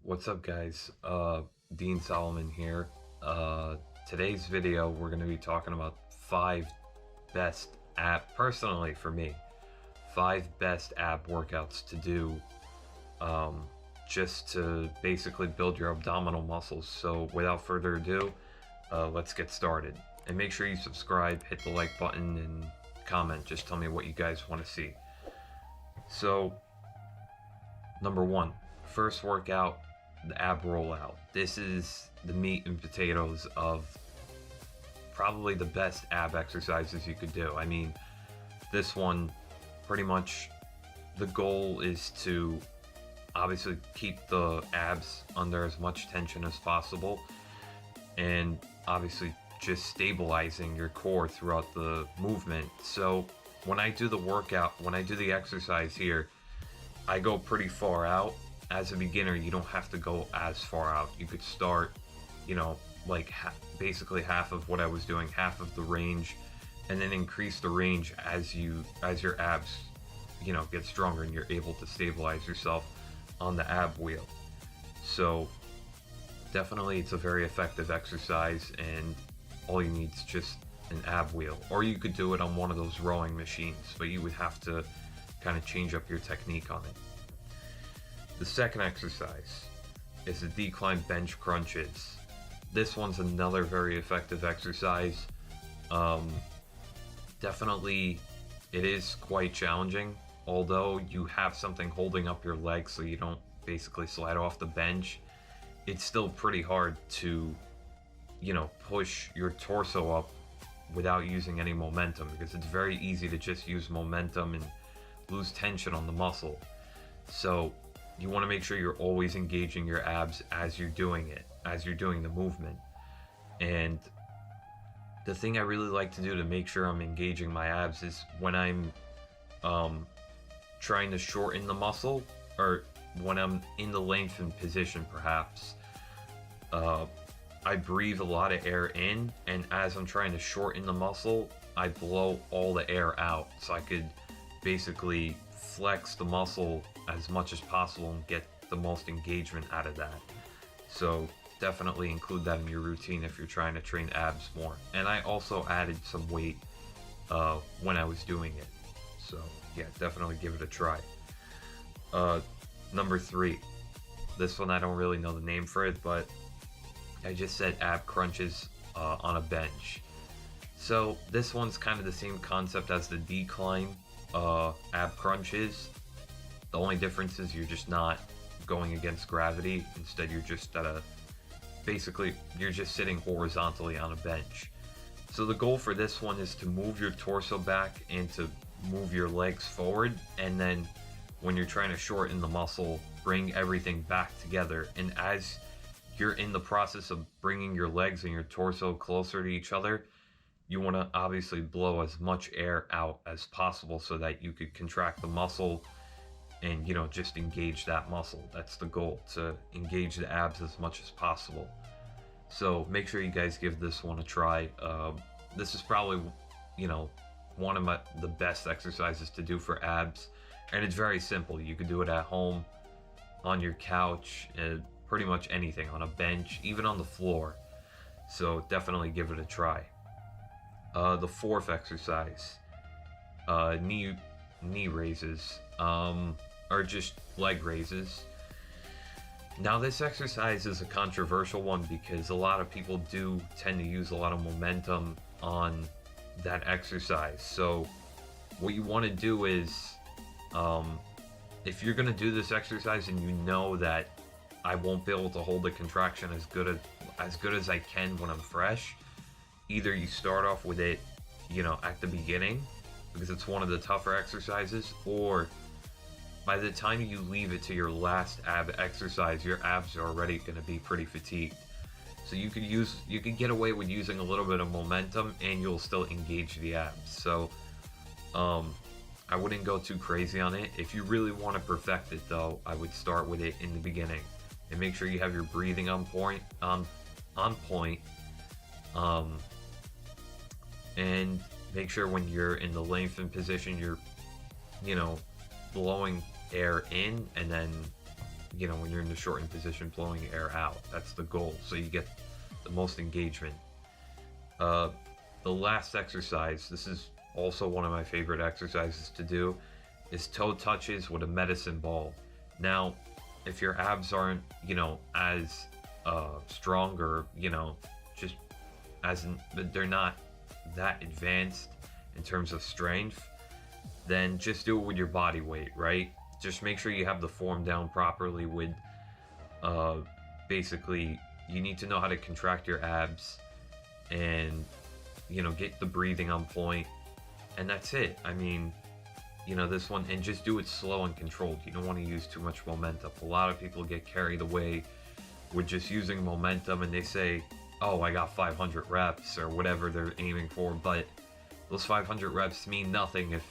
What's up, guys? Dean Solomon here. Today's video, we're going to be talking about personally for me, 5 best ab workouts to do just to basically build your abdominal muscles. So without further ado, let's get started. And make sure you subscribe, hit the like button, and comment. Just tell me what you guys want to see. So, number one, first workout, the ab rollout. This is the meat and potatoes of probably the best ab exercises you could do. I mean, this one, pretty much the goal is to obviously keep the abs under as much tension as possible, and obviously just stabilizing your core throughout the movement. So when I do the workout, when I do the exercise here, I go pretty far out. As a beginner, you don't have to go as far out. You could start, like basically half of what I was doing, half of the range, and then increase the range as your abs, get stronger and you're able to stabilize yourself on the ab wheel. So definitely it's a very effective exercise, and all you need is just an ab wheel. Or you could do it on one of those rowing machines, but you would have to kind of change up your technique on it. The second exercise is the decline bench crunches. This one's another very effective exercise. Definitely it is quite challenging, although you have something holding up your legs so you don't basically slide off the bench. It's still pretty hard to, push your torso up without using any momentum, because it's very easy to just use momentum and lose tension on the muscle. So you want to make sure you're always engaging your abs as you're doing it, as you're doing the movement. And the thing I really like to do to make sure I'm engaging my abs is when I'm trying to shorten the muscle, or when I'm in the lengthened position perhaps, I breathe a lot of air in, and as I'm trying to shorten the muscle, I blow all the air out so I could basically flex the muscle as much as possible and get the most engagement out of that. So definitely include that in your routine if you're trying to train abs more. And I also added some weight when I was doing it. So yeah, definitely give it a try. Number 3. This one I don't really know the name for it, but I just said ab crunches on a bench. So this one's kind of the same concept as the decline ab crunches. The only difference is you're just not going against gravity. Instead, you're just you're just sitting horizontally on a bench. So the goal for this one is to move your torso back and to move your legs forward, and then when you're trying to shorten the muscle, bring everything back together. And as you're in the process of bringing your legs and your torso closer to each other, you want to obviously blow as much air out as possible so that you could contract the muscle and, just engage that muscle. That's the goal, to engage the abs as much as possible. So make sure you guys give this one a try. This is probably, one of the best exercises to do for abs. And it's very simple. You could do it at home, on your couch, pretty much anything, on a bench, even on the floor. So definitely give it a try. The fourth exercise, knee raises, or just leg raises. Now this exercise is a controversial one because a lot of people do tend to use a lot of momentum on that exercise. So what you want to do is, if you're going to do this exercise and you know that I won't be able to hold the contraction as good as I can when I'm fresh, either you start off with it, at the beginning, because it's one of the tougher exercises, or by the time you leave it to your last ab exercise, your abs are already going to be pretty fatigued. So you could get away with using a little bit of momentum and you'll still engage the abs. So I wouldn't go too crazy on it. If you really want to perfect it though, I would start with it in the beginning and make sure you have your breathing on point. And make sure when you're in the lengthened position, you're, blowing air in and then when you're in the shortened position, blowing air out. That's the goal, so you get the most engagement. Uh, the last exercise, this is also one of my favorite exercises to do, is toe touches with a medicine ball. Now, if your abs aren't, as stronger, just as in, they're not that advanced in terms of strength, then just do it with your body weight, right? Just make sure you have the form down properly with, uh, basically, you need to know how to contract your abs and, get the breathing on point. And that's it. I mean, this one, and just do it slow and controlled. You don't want to use too much momentum. A lot of people get carried away with just using momentum and they say, oh, I got 500 reps or whatever they're aiming for, but those 500 reps mean nothing if,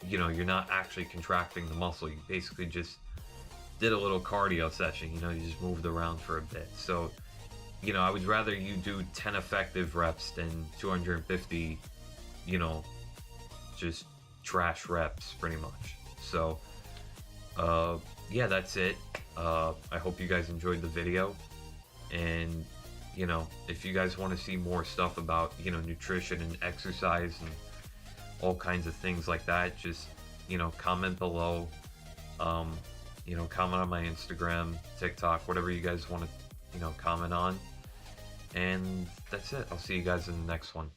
you're not actually contracting the muscle. You basically just did a little cardio session, you just moved around for a bit. So, I would rather you do 10 effective reps than 250, just trash reps pretty much. So, yeah, that's it. I hope you guys enjoyed the video. And, if you guys want to see more stuff about, nutrition and exercise and all kinds of things like that, just, comment below. Comment on my Instagram, TikTok, whatever you guys want to, comment on. And that's it. I'll see you guys in the next one.